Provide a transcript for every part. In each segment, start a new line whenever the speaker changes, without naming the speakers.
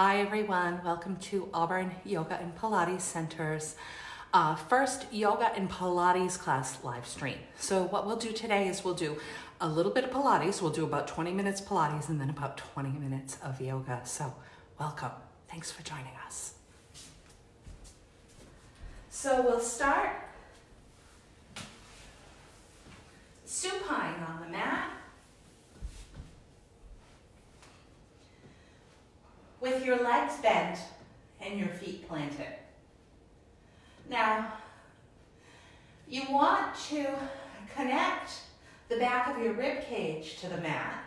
Hi everyone, welcome to Auburn Yoga and Pilates Center's first yoga and Pilates class live stream. So what we'll do today is we'll do a little bit of Pilates. We'll do about 20 minutes Pilates and then about 20 minutes of yoga. So welcome. Thanks for joining us. So we'll start supine on the mat with your legs bent and your feet planted. Now, you want to connect the back of your rib cage to the mat,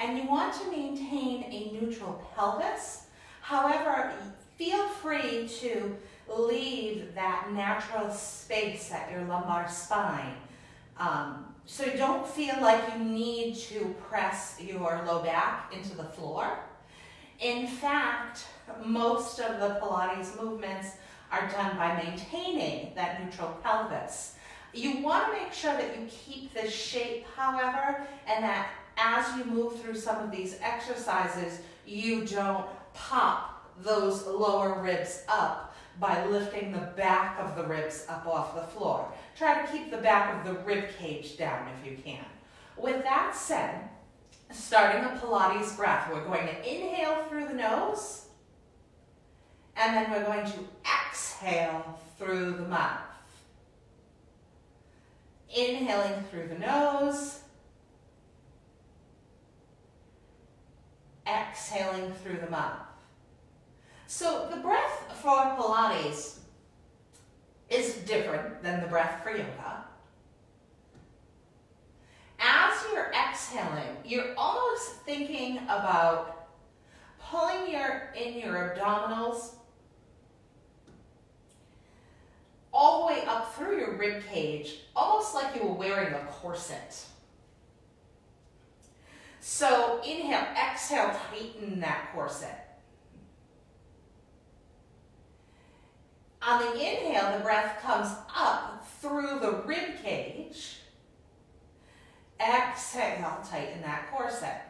and you want to maintain a neutral pelvis. However, feel free to leave that natural space at your lumbar spine. So don't feel like you need to press your low back into the floor. In fact, most of the Pilates movements are done by maintaining that neutral pelvis. You want to make sure that you keep this shape, however, and that as you move through some of these exercises, you don't pop those lower ribs up by lifting the back of the ribs up off the floor. Try to keep the back of the rib cage down if you can. With that said, starting a Pilates breath, we're going to inhale through the nose, and then we're going to exhale through the mouth. Inhaling through the nose, exhaling through the mouth. So the breath for Pilates is different than the breath for yoga. As you're exhaling, you're almost thinking about pulling in your abdominals all the way up through your rib cage, almost like you were wearing a corset. So inhale, exhale, tighten that corset. On the inhale, the breath comes up through the rib cage. Exhale, tighten that corset.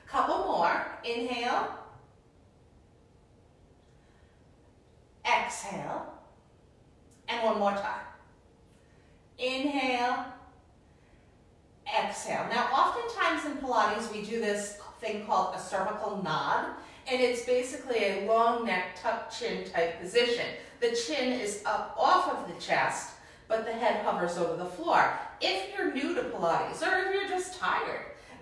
Couple more. Inhale. Exhale. And one more time. Inhale. Exhale. Now, oftentimes in Pilates, we do this thing called a cervical nod. And it's basically a long neck, tuck chin type position. The chin is up off of the chest, but the head hovers over the floor. If you're new to Pilates, or if you're just tired,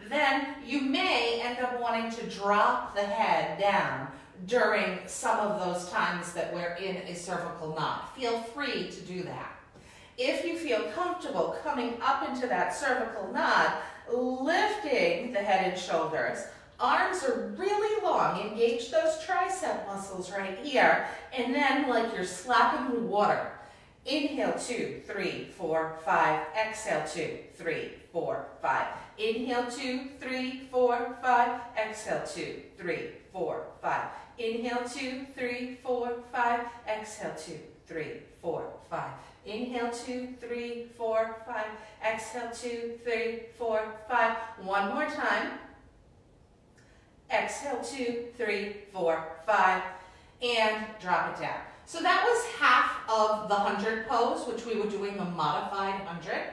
then you may end up wanting to drop the head down during some of those times that we're in a cervical nod. Feel free to do that. If you feel comfortable coming up into that cervical nod, lifting the head and shoulders, arms are really long. Engage those tricep muscles right here, and then like you're slapping water. Inhale, 2, 3, 4, 5. Exhale, 2, 3, 4, 5. Inhale, 2, 3, 4, 5. Exhale, 2, 3, 4, 5. Inhale, 2, 3, 4, 5. Exhale, 2, 3, 4, 5. Inhale, 2, 3, 4, 5. Exhale, 2, 3, 4, 5. One more time. Exhale, 2, 3, 4, 5. And drop it down. So that was half of the 100 pose, which we were doing a modified 100.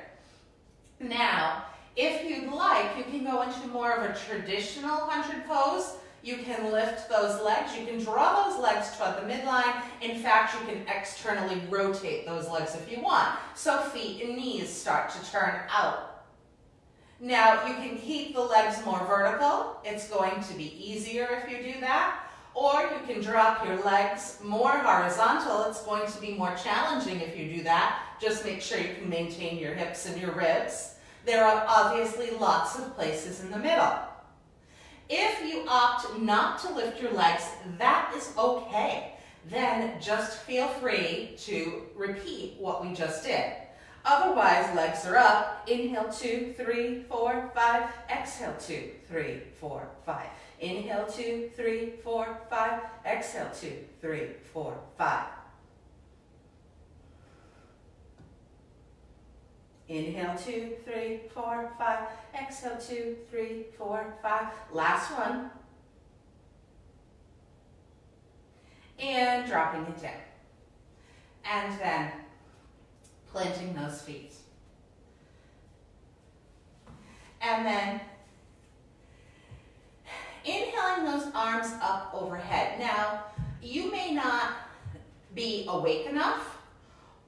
Now, if you'd like, you can go into more of a traditional 100 pose. You can lift those legs. You can draw those legs toward the midline. In fact, you can externally rotate those legs if you want. So feet and knees start to turn out. Now, you can keep the legs more vertical. It's going to be easier if you do that. Or you can drop your legs more horizontal. It's going to be more challenging if you do that. Just make sure you can maintain your hips and your ribs. There are obviously lots of places in the middle. If you opt not to lift your legs, that is okay. Then just feel free to repeat what we just did. Otherwise, legs are up. Inhale, 2, 3, 4, 5. Exhale, 2, 3, 4, 5. Inhale, 2, 3, 4, 5. Exhale, 2, 3, 4, 5. Inhale, 2, 3, 4, 5. Exhale, 2, 3, 4, 5. Last one. and dropping it down. And then planting those feet. And then inhaling those arms up overhead. Now, you may not be awake enough,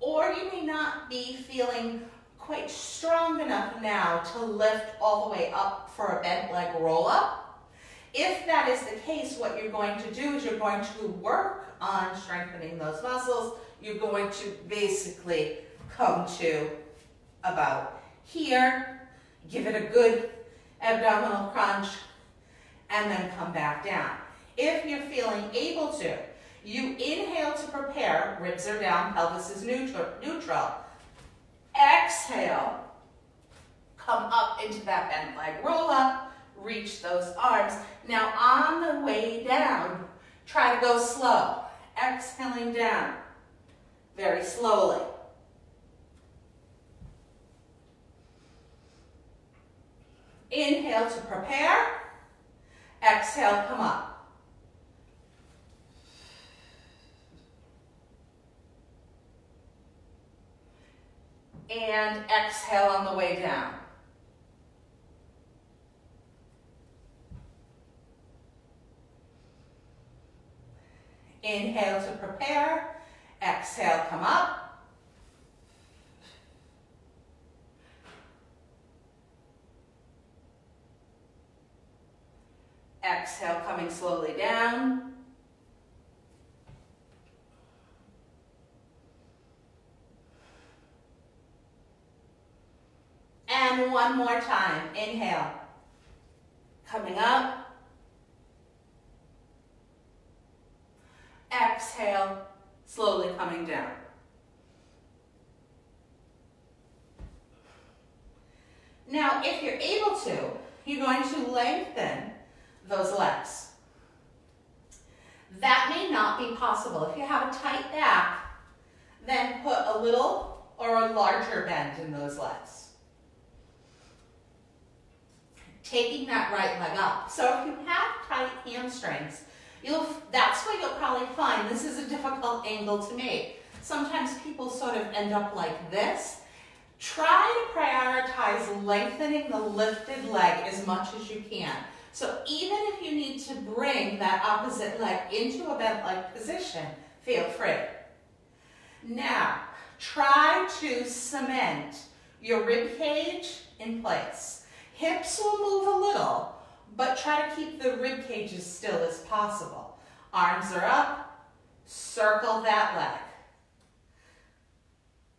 or you may not be feeling quite strong enough now to lift all the way up for a bent leg roll up. If that is the case, what you're going to do is you're going to work on strengthening those muscles. You're going to basically come to about here, give it a good abdominal crunch, and then come back down. If you're feeling able to, you inhale to prepare, ribs are down, pelvis is neutral. Exhale, come up into that bent leg roll up, reach those arms. Now on the way down, try to go slow. Exhaling down, very slowly. Inhale to prepare, exhale, come up. And exhale on the way down. Inhale to prepare, exhale, come up. Exhale, coming slowly down. And one more time, inhale, coming up. Exhale, slowly coming down. Now, if you're able to, you're going to lengthen those legs. That may not be possible. If you have a tight back, then put a little or a larger bend in those legs. Taking that right leg up. So if you have tight hamstrings, that's what you'll probably find. This is a difficult angle to make. Sometimes people sort of end up like this. Try to prioritize lengthening the lifted leg as much as you can. So even if you need to bring that opposite leg into a bent leg position, feel free. Now, try to cement your rib cage in place. Hips will move a little, but try to keep the rib cage as still as possible. Arms are up, circle that leg.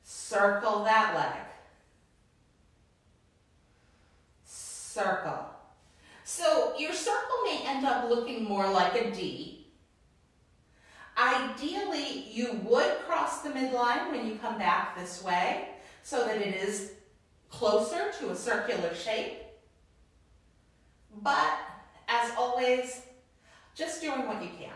Circle that leg. Circle. So your circle may end up looking more like a D. Ideally, you would cross the midline when you come back this way so that it is closer to a circular shape. But, as always, just doing what you can.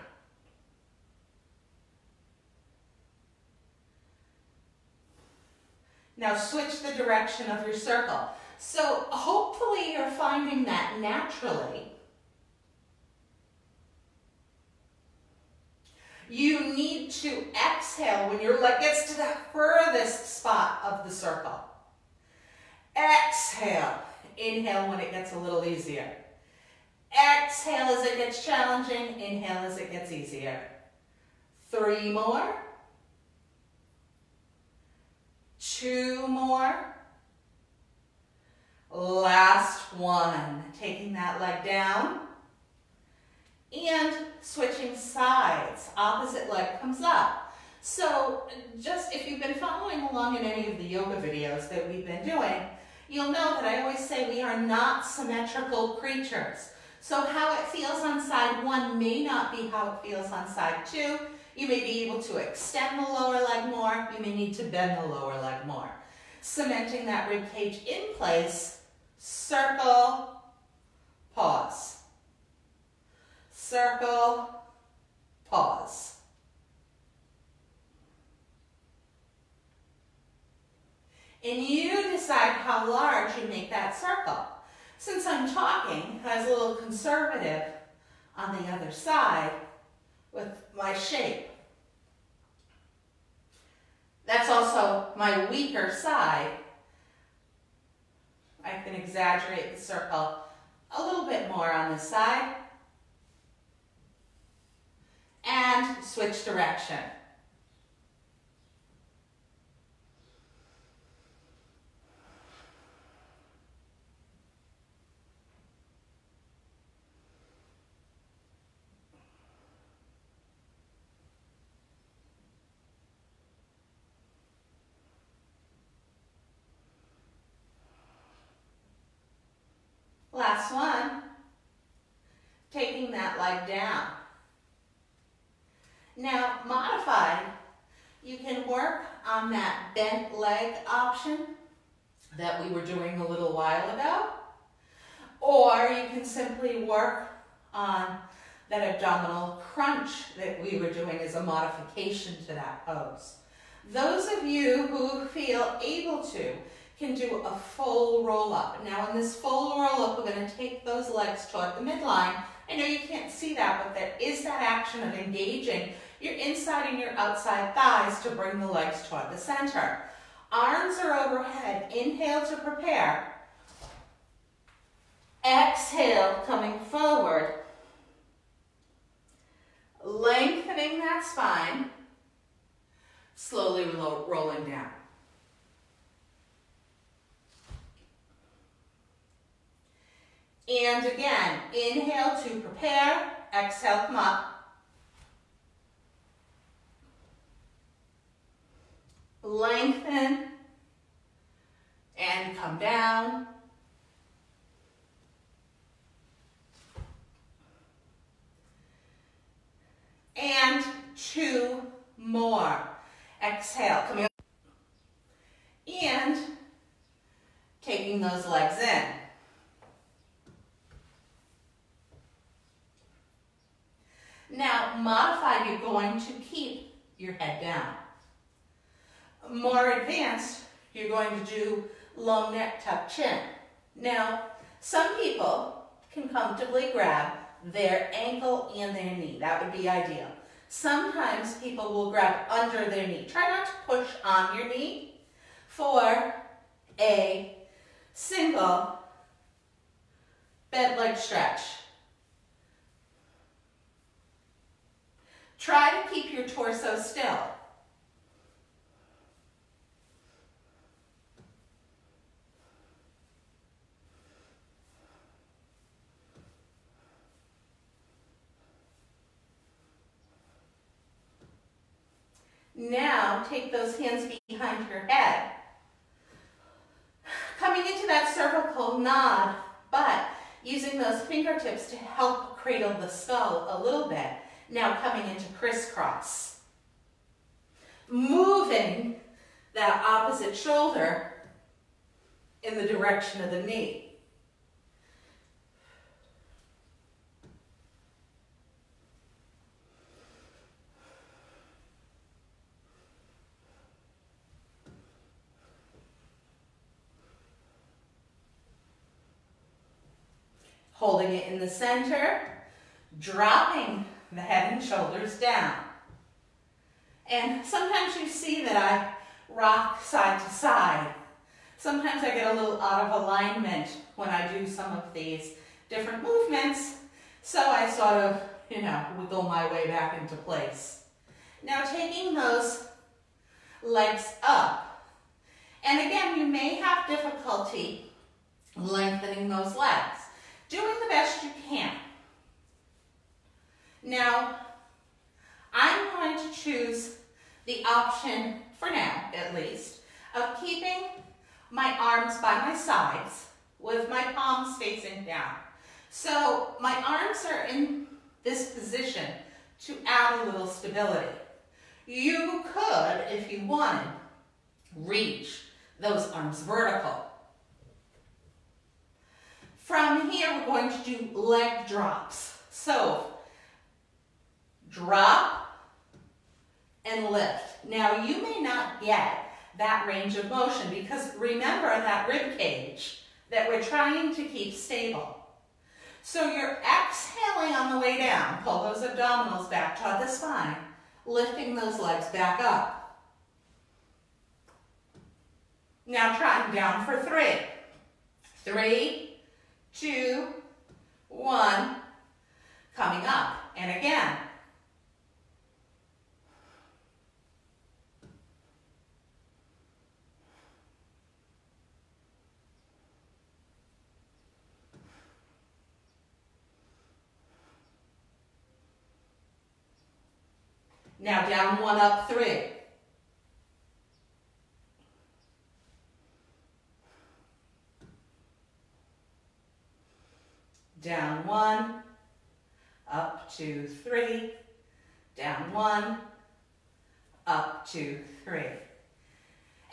Now switch the direction of your circle. So hopefully you're finding that naturally. You need to exhale when your leg gets to the furthest spot of the circle. Exhale. Inhale when it gets a little easier. Exhale as it gets challenging. Inhale as it gets easier. 3 more. 2 more. Last one. Taking that leg down. And switching sides. Opposite leg comes up. So just if you've been following along in any of the yoga videos that we've been doing, you'll know that I always say we are not symmetrical creatures. So how it feels on side 1 may not be how it feels on side 2. You may be able to extend the lower leg more. You may need to bend the lower leg more. Cementing that rib cage in place. Circle, pause. Circle, pause. And you decide how large you make that circle. Since I'm talking as a little conservative on the other side, with my shape. That's also my weaker side. I can exaggerate the circle a little bit more on this side. And switch direction. Last one, taking that leg down. Now, modified, you can work on that bent leg option that we were doing a little while ago, or you can simply work on that abdominal crunch that we were doing as a modification to that pose. Those of you who feel able to can do a full roll-up. Now in this full roll-up, we're going to take those legs toward the midline. I know you can't see that, but there is that action of engaging your inside and your outside thighs to bring the legs toward the center. Arms are overhead. Inhale to prepare. Exhale, coming forward. Lengthening that spine. Slowly rolling down. And again, inhale to prepare, exhale, come up. Lengthen and come down. And 2 more. Exhale, coming up. And taking those legs in. Now, modified, you're going to keep your head down. More advanced, you're going to do long neck, tuck chin. Now, some people can comfortably grab their ankle and their knee. That would be ideal. Sometimes people will grab under their knee. Try not to push on your knee for a single bent leg stretch. Try to keep your torso still. Now, take those hands behind your head. Coming into that cervical nod, but using those fingertips to help cradle the skull a little bit. Now coming into crisscross. Moving that opposite shoulder in the direction of the knee. Holding it in the center, dropping the head and shoulders down. And sometimes you see that I rock side to side. Sometimes I get a little out of alignment when I do some of these different movements. So I sort of, wiggle my way back into place. Now taking those legs up. And again, you may have difficulty lengthening those legs. Doing the best you can. Now, I'm going to choose the option, for now at least, of keeping my arms by my sides with my palms facing down. So my arms are in this position to add a little stability. You could, if you wanted, reach those arms vertical. From here, we're going to do leg drops. So, drop and lift. Now, you may not get that range of motion because remember that rib cage that we're trying to keep stable. So, you're exhaling on the way way down. Pull those abdominals back toward the spine, lifting those legs back up. Now try down for 3. 3, 2, 1, coming up, and again. Now down 1, up 3. Down 1, up 2, 3. Down 1, up 2, 3.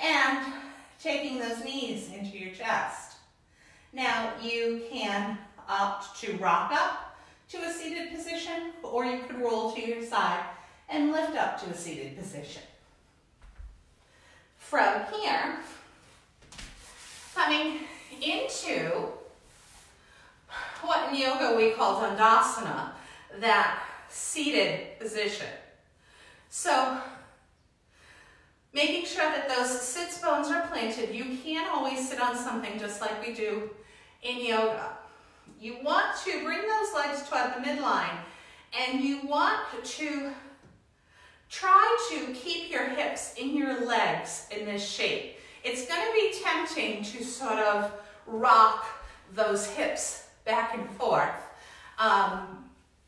And taking those knees into your chest. Now you can opt to rock up to a seated position, or you could roll to your side and lift up to a seated position. From here, coming into what in yoga we call Dandasana, that seated position. So, making sure that those sits bones are planted. You can't always sit on something just like we do in yoga. You want to bring those legs toward the midline, and you want to try to keep your hips in your legs in this shape. It's going to be tempting to sort of rock those hips back and forth.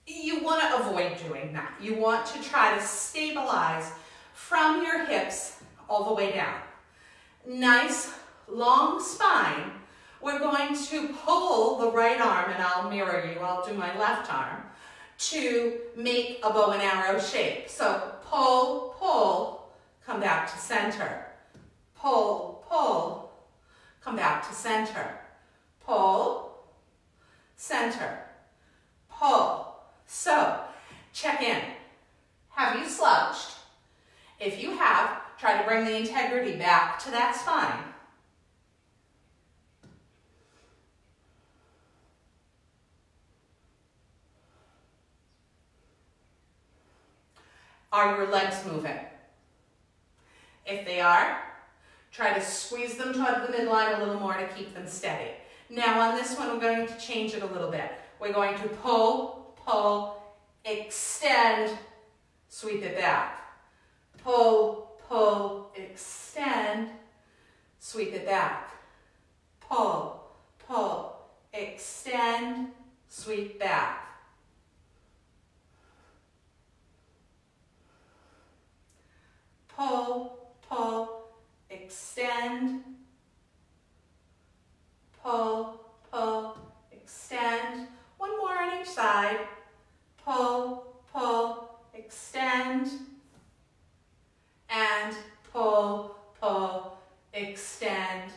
You want to avoid doing that. You want to try to stabilize from your hips all the way down. Nice long spine. We're going to pull the right arm, and I'll mirror you, I'll do my left arm, to make a bow and arrow shape. So pull, pull, come back to center. Pull, pull, come back to center. Pull, center, pull. So, check in. Have you slouched? If you have, try to bring the integrity back to that spine. Are your legs moving? If they are, try to squeeze them toward the midline a little more to keep them steady. Now on this one, we're going to change it a little bit. We're going to pull, pull, extend, sweep it back. Pull, pull, extend, sweep it back. Pull, pull, extend, sweep back. Pull, pull, extend, pull, pull, extend. One more on each side. Pull, pull, extend, and pull, pull, extend,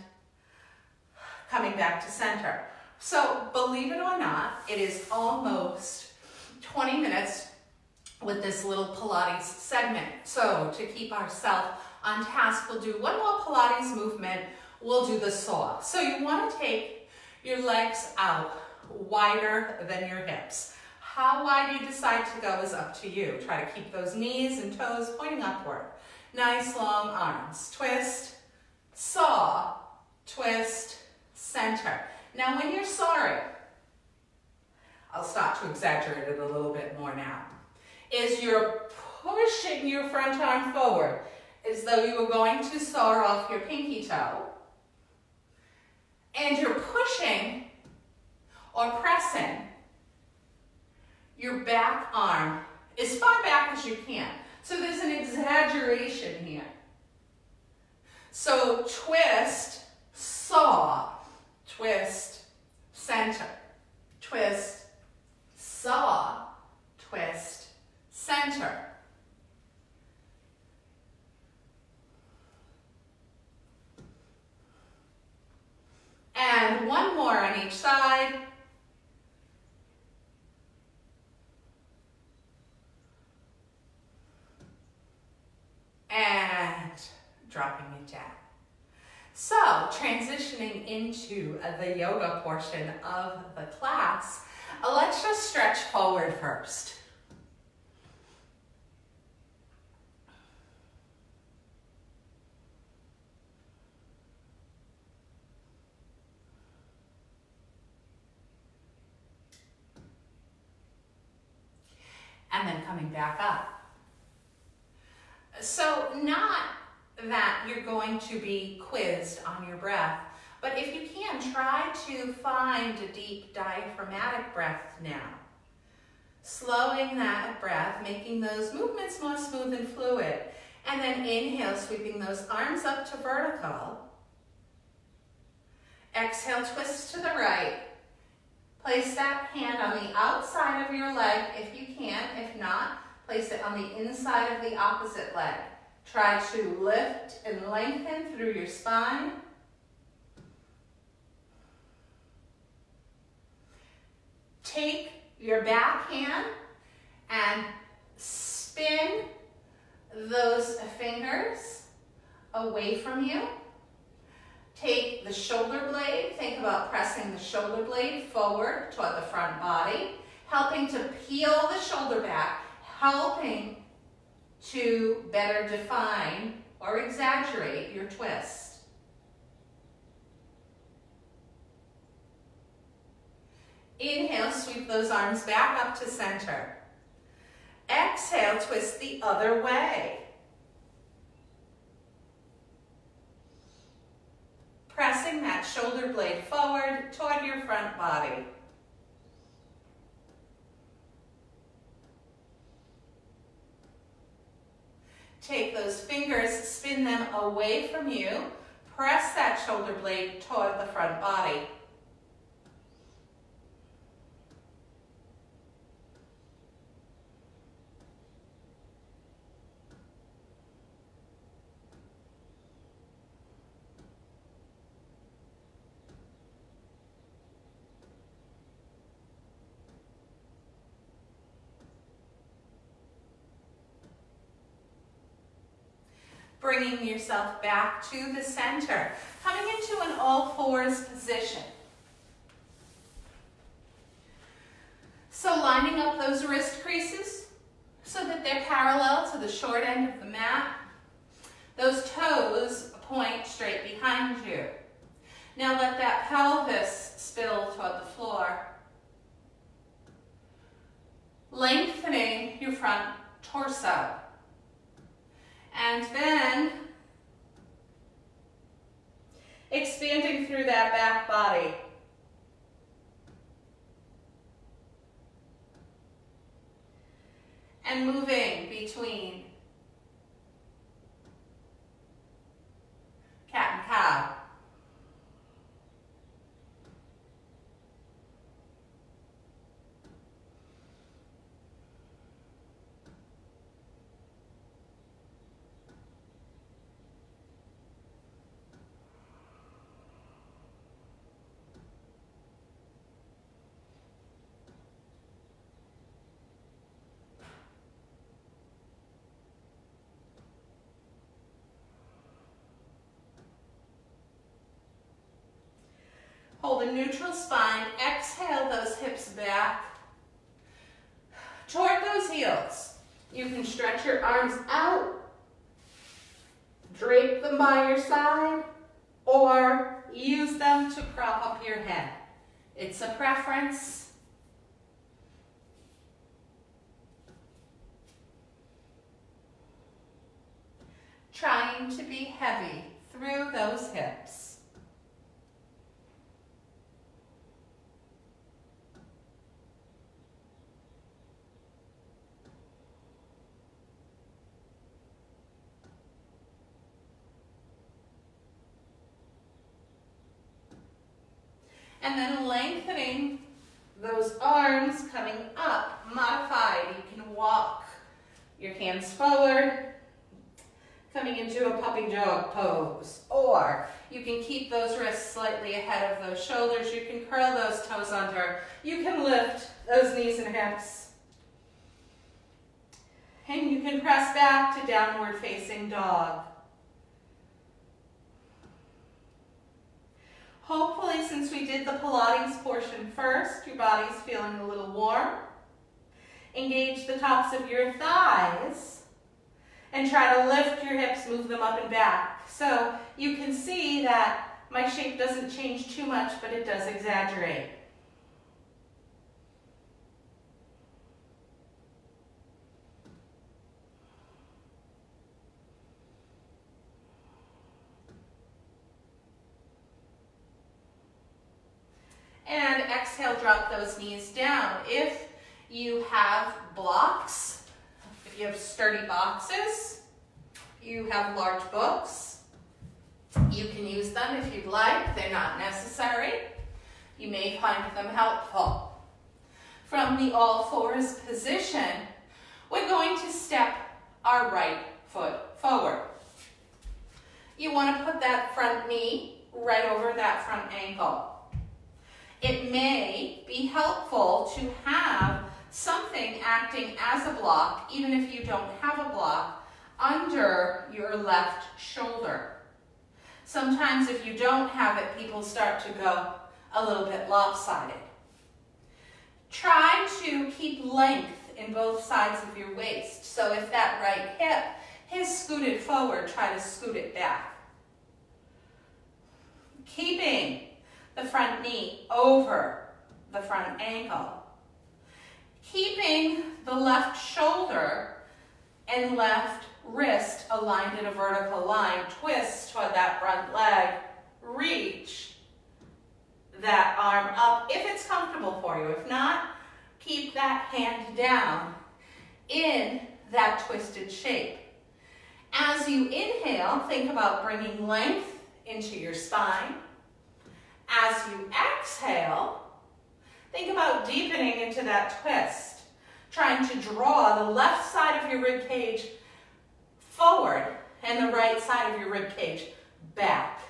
coming back to center. So believe it or not, it is almost 20 minutes with this little Pilates segment. So to keep ourselves on task, we'll do one more Pilates movement. We'll do the saw. So you want to take your legs out wider than your hips. How wide you decide to go is up to you. Try to keep those knees and toes pointing upward. Nice long arms. Twist, saw, twist, center. Now when you're sawing, I'll start to exaggerate it a little bit more now, is you're pushing your front arm forward as though you were going to saw off your pinky toe. And you're pushing or pressing your back arm as far back as you can. So there's an exaggeration here. So twist, saw, twist, center, twist, saw, twist, center. And one more on each side. And dropping it down. So, transitioning into the yoga portion of the class, Let's just stretch forward first. And then coming back up. So not that you're going to be quizzed on your breath, but if you can, try to find a deep diaphragmatic breath now. Slowing that breath, making those movements more smooth and fluid. And then inhale, sweeping those arms up to vertical. Exhale, twist to the right. Place that hand on the outside of your leg if you can. If not, place it on the inside of the opposite leg. Try to lift and lengthen through your spine. Take your back hand and spin those fingers away from you. Take the shoulder blade, think about pressing the shoulder blade forward toward the front body, helping to peel the shoulder back, helping to better define or exaggerate your twist. Inhale, sweep those arms back up to center. Exhale, twist the other way. Pressing that shoulder blade forward toward your front body. Take those fingers, spin them away from you. Press that shoulder blade toward the front body. Bringing yourself back to the center, coming into an all-fours position. So lining up those wrist creases so that they're parallel to the short end of the mat. Those toes point straight behind you. Now let that pelvis spill toward the floor. Lengthening your front torso. And then expanding through that back body. And moving between cat and cow. Hold a neutral spine. Exhale those hips back toward those heels. You can stretch your arms out, drape them by your side, or use them to prop up your head. It's a preference. Trying to be heavy through those hips. And then lengthening those arms, coming up, modified. You can walk your hands forward, coming into a puppy dog pose. Or you can keep those wrists slightly ahead of those shoulders. You can curl those toes under. You can lift those knees and hips. And you can press back to downward facing dog. Hopefully, since we did the Pilates portion first, your body's feeling a little warm. Engage the tops of your thighs and try to lift your hips, move them up and back. So you can see that my shape doesn't change too much, but it does exaggerate. And exhale, drop those knees down. If you have blocks, if you have sturdy boxes, you have large books, you can use them if you'd like. They're not necessary. You may find them helpful. From the all fours position, we're going to step our right foot forward. You want to put that front knee right over that front ankle. It may be helpful to have something acting as a block, even if you don't have a block, under your left shoulder. Sometimes if you don't have it, people start to go a little bit lopsided. Try to keep length in both sides of your waist. So if that right hip is scooted forward, try to scoot it back. Keeping the front knee over the front ankle. Keeping the left shoulder and left wrist aligned in a vertical line. Twist toward that front leg. Reach that arm up if it's comfortable for you. If not, keep that hand down in that twisted shape. As you inhale, think about bringing length into your spine. As you exhale, think about deepening into that twist, trying to draw the left side of your rib cage forward and the right side of your rib cage back.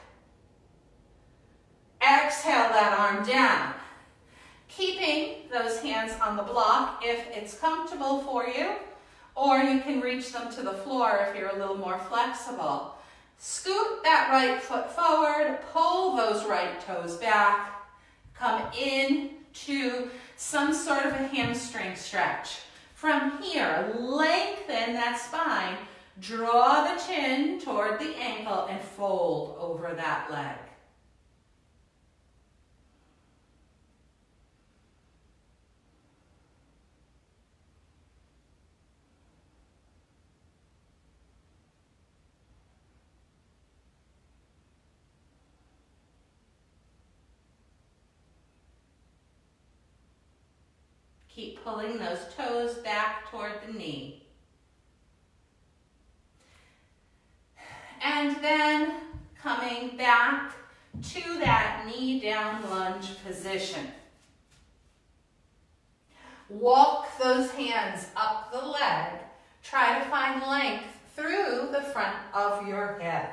Exhale that arm down, keeping those hands on the block if it's comfortable for you, or you can reach them to the floor if you're a little more flexible. Scoot that right foot forward, pull those right toes back, come in to some sort of a hamstring stretch. From here, lengthen that spine, draw the chin toward the ankle and fold over that leg. Keep pulling those toes back toward the knee. And then coming back to that knee down lunge position. Walk those hands up the leg. Try to find length through the front of your hip.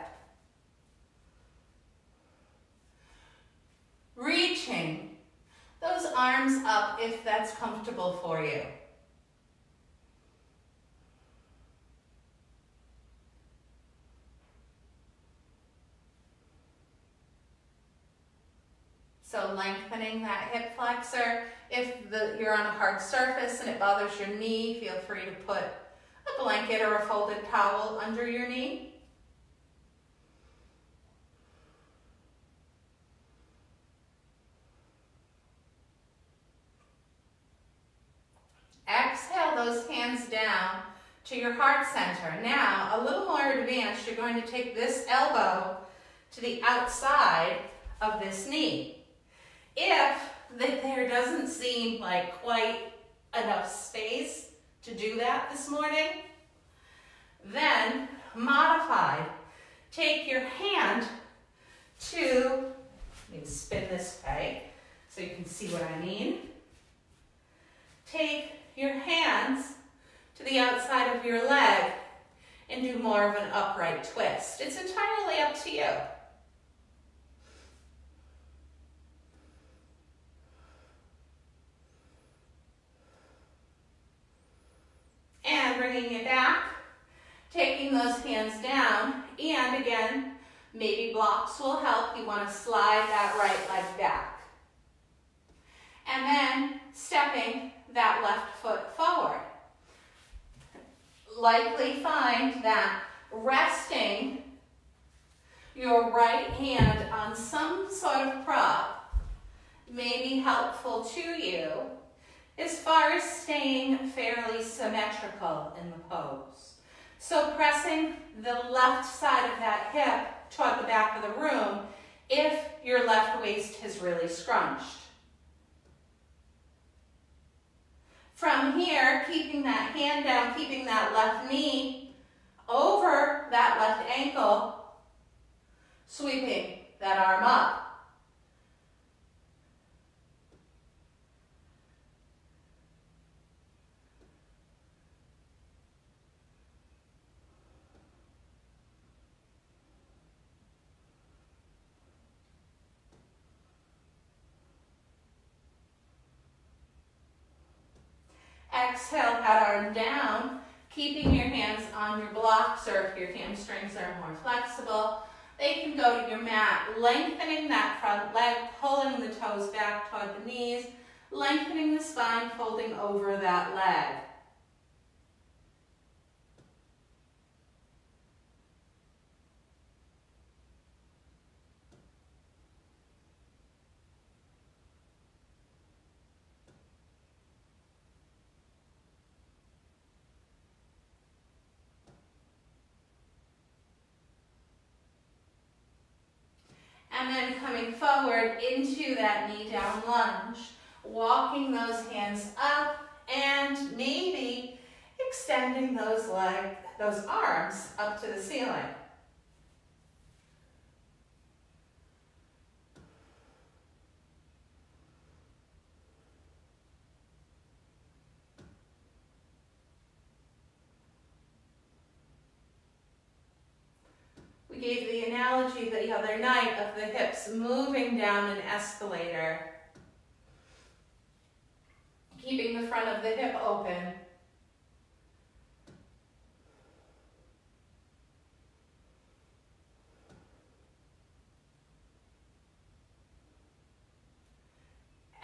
Reaching those arms up if that's comfortable for you. So lengthening that hip flexor. If you're on a hard surface and it bothers your knee, feel free to put a blanket or a folded towel under your knee. Exhale those hands down to your heart center. Now, a little more advanced, you're going to take this elbow to the outside of this knee. If there doesn't seem like quite enough space to do that this morning, then modified. Take your hand to, let me spin this way so you can see what I mean. Take your hands to the outside of your leg and do more of an upright twist. It's entirely up to you. And bringing it back, taking those hands down, and again, Maybe blocks will help. You want to slide that right leg back. And then stepping that left foot forward. Likely find that resting your right hand on some sort of prop may be helpful to you as far as staying fairly symmetrical in the pose. So pressing the left side of that hip toward the back of the room if your left waist has really scrunched. From here, keeping that hand down, keeping that left knee over that left ankle, sweeping that arm up. Exhale, that arm down, keeping your hands on your blocks, or if your hamstrings are more flexible, they can go to your mat, lengthening that front leg, pulling the toes back toward the knees, lengthening the spine, folding over that leg. And then coming forward into that knee down lunge, walking those hands up and maybe extending those arms up to the ceiling. We gave the analogy the other night of the hips moving down an escalator, keeping the front of the hip open.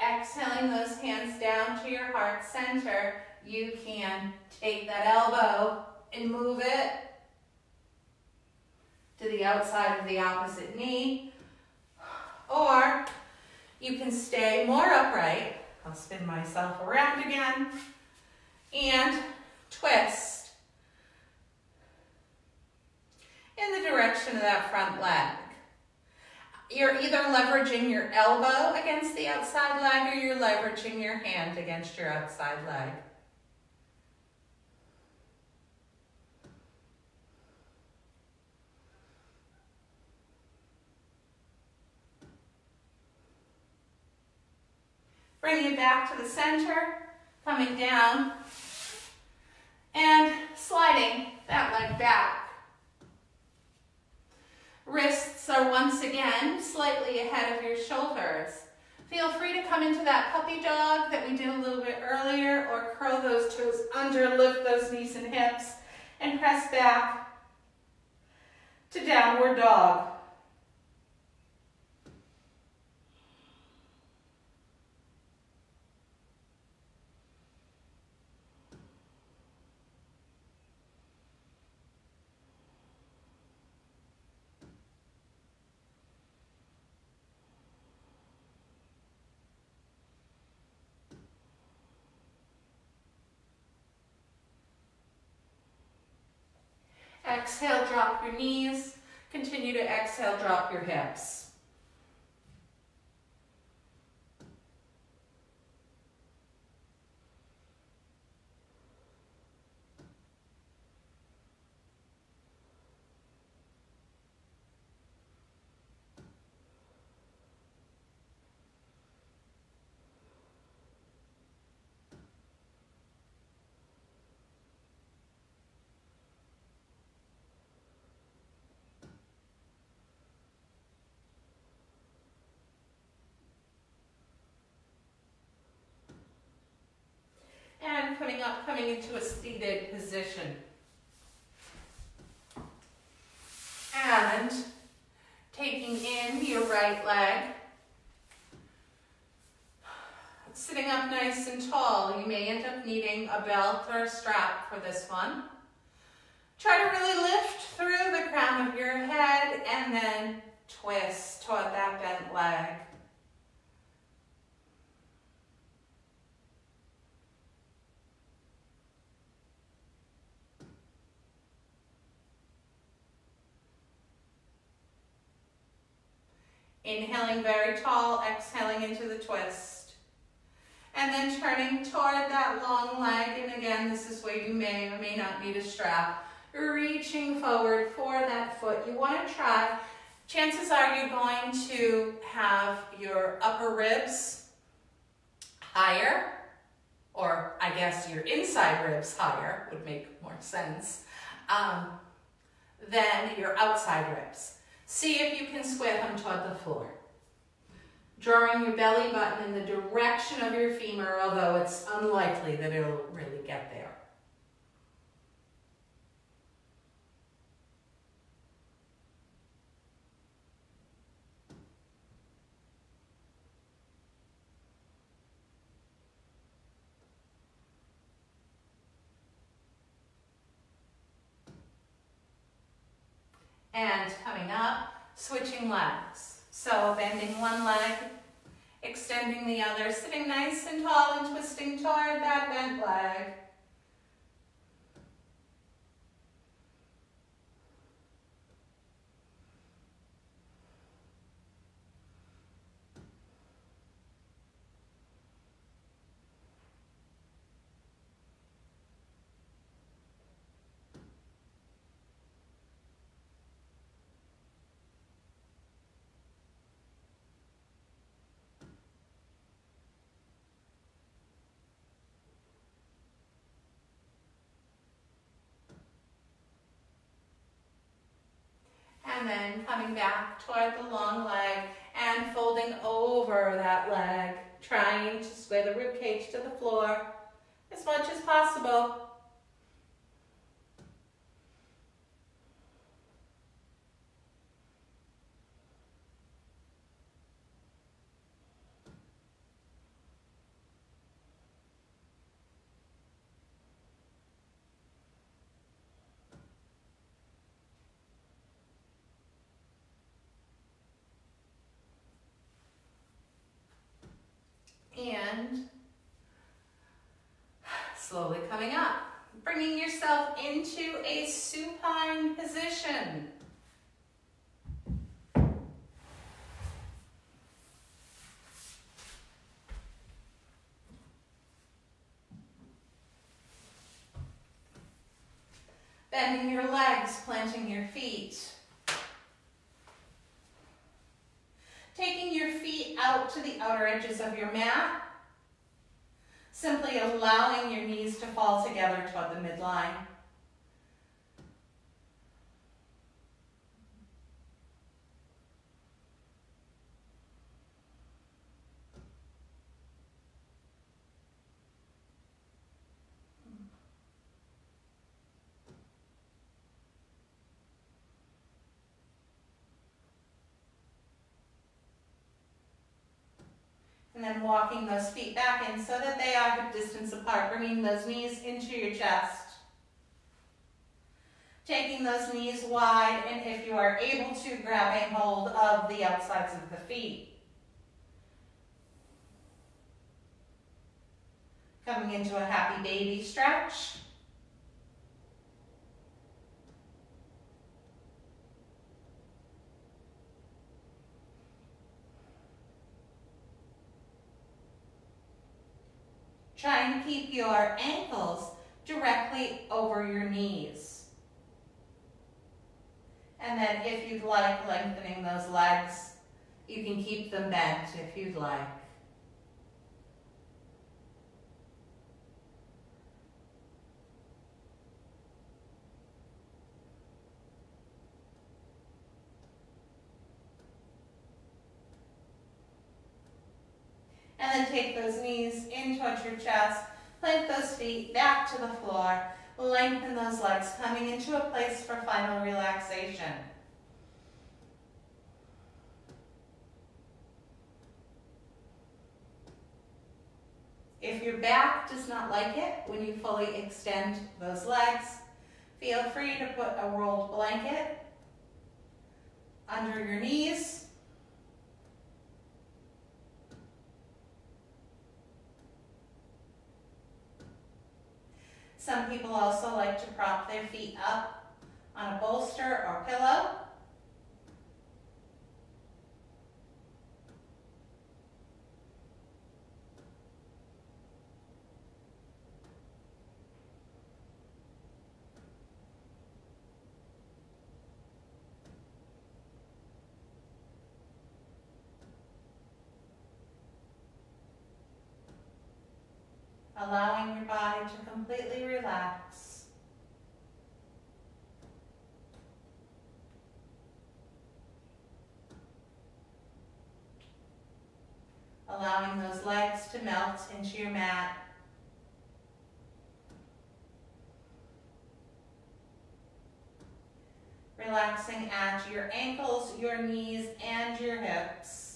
Exhaling those hands down to your heart center, you can take that elbow and move it to the outside of the opposite knee, or you can stay more upright. I'll spin myself around again and twist in the direction of that front leg. You're either leveraging your elbow against the outside leg or you're leveraging your hand against your outside leg. Bring it back to the center, coming down, and sliding that leg back. Wrists are once again slightly ahead of your shoulders. Feel free to come into that puppy dog that we did a little bit earlier, or curl those toes under, lift those knees and hips, and press back to downward dog. Exhale, drop your knees. Continue to exhale, drop your hips. And coming into a seated position. And taking in your right leg. Sitting up nice and tall. You may end up needing a belt or a strap for this one. Try to really lift through the crown of your head and then twist toward that bent leg. Inhaling very tall, exhaling into the twist. And then turning toward that long leg, and again, this is where you may or may not need a strap. Reaching forward for that foot. You want to try, chances are you're going to have your upper ribs higher, or I guess your inside ribs higher, would make more sense, than your outside ribs. See if you can square them toward the floor. Drawing your belly button in the direction of your femur, although it's unlikely that it'll really get there. And coming up, switching legs. So bending one leg, extending the other, sitting nice and tall and twisting toward that bent leg. And then coming back toward the long leg and folding over that leg, trying to square the rib cage to the floor as much as possible. And slowly coming up, bringing yourself into a supine position. Bending your legs, planting your feet. Taking your feet out to the outer edges of your mat. Simply allowing your knees to fall together toward the midline. And then walking those feet back in so that they are a distance apart, bringing those knees into your chest. Taking those knees wide, and if you are able to, grabbing hold of the outsides of the feet. Coming into a happy baby stretch. Try and keep your ankles directly over your knees. And then if you'd like, lengthening those legs, you can keep them bent if you'd like. And then take those knees in towards your chest, plant those feet back to the floor, lengthen those legs, coming into a place for final relaxation. If your back does not like it when you fully extend those legs, feel free to put a rolled blanket under your knees. Some people also like to prop their feet up on a bolster or pillow. Allowing your body to completely relax. Allowing those legs to melt into your mat. Relaxing at your ankles, your knees, and your hips.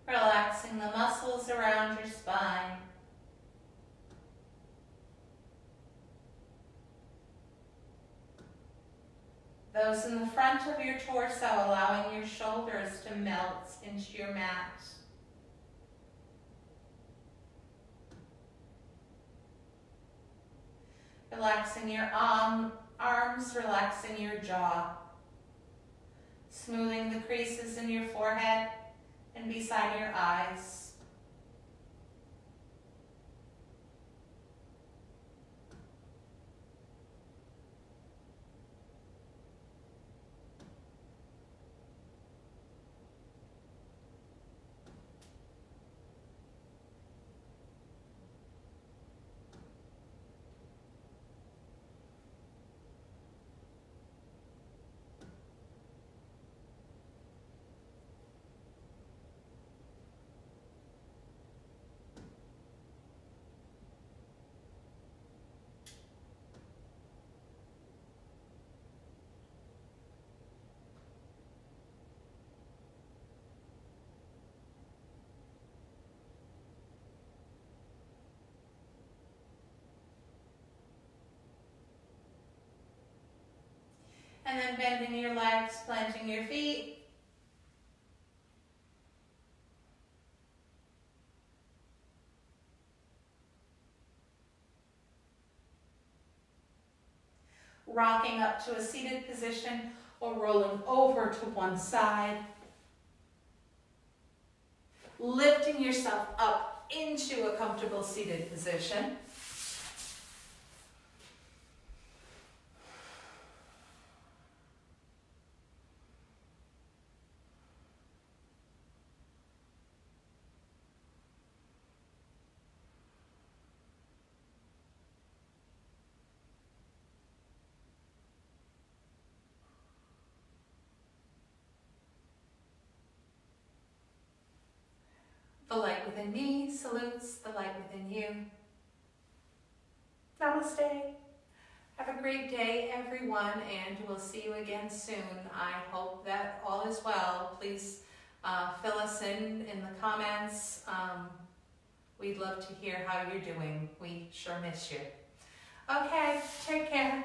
Relaxing the muscles around your spine. Those in the front of your torso, allowing your shoulders to melt into your mat. Relaxing your arms, relaxing your jaw. Smoothing the creases in your forehead and beside your eyes. And then bending your legs, planting your feet. Rocking up to a seated position or rolling over to one side. Lifting yourself up into a comfortable seated position. The light within me salutes the light within you. Namaste. Have a great day, everyone, and we'll see you again soon. I hope that all is well. Please fill us in the comments. We'd love to hear how you're doing. We sure miss you. Okay, take care.